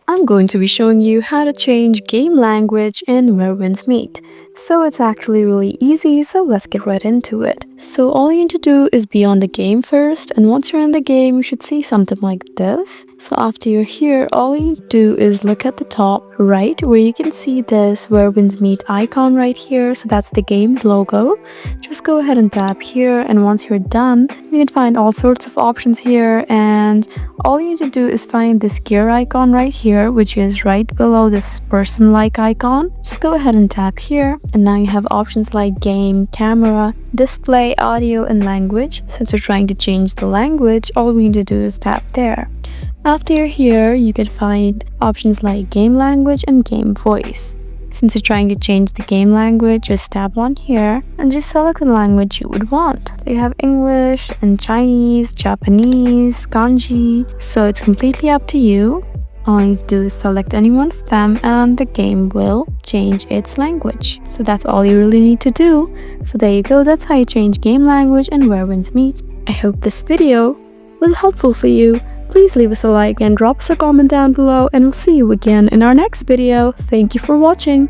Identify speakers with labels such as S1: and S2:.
S1: I'm going to be showing you how to change game language in Where Winds Meet. So it's actually really easy, so let's get right into it. So all you need to do is be on the game first, and once you're in the game, you should see something like this. So after you're here, all you need to do is look at the top right where you can see this Where Winds Meet icon right here. So that's the game's logo. Just go ahead and tap here, and once you're done, you can find all sorts of options here, and all you need to do is find this gear icon right here, which is right below this person-like icon. Just go ahead and tap here, and now you have options like game, camera, display, audio, and language. Since you're trying to change the language, all we need to do is tap there. After you're here, you can find options like game language and game voice. Since you're trying to change the game language, just tap on here and just select the language you would want. So you have English and Chinese, Japanese, Kanji, so it's completely up to you. All you need to do is select any one of them and the game will change its language. So that's all you really need to do. So there you go, that's how you change game language in Where Winds Meet. I hope this video was helpful for you. Please leave us a like and drop us a comment down below, and we'll see you again in our next video. Thank you for watching.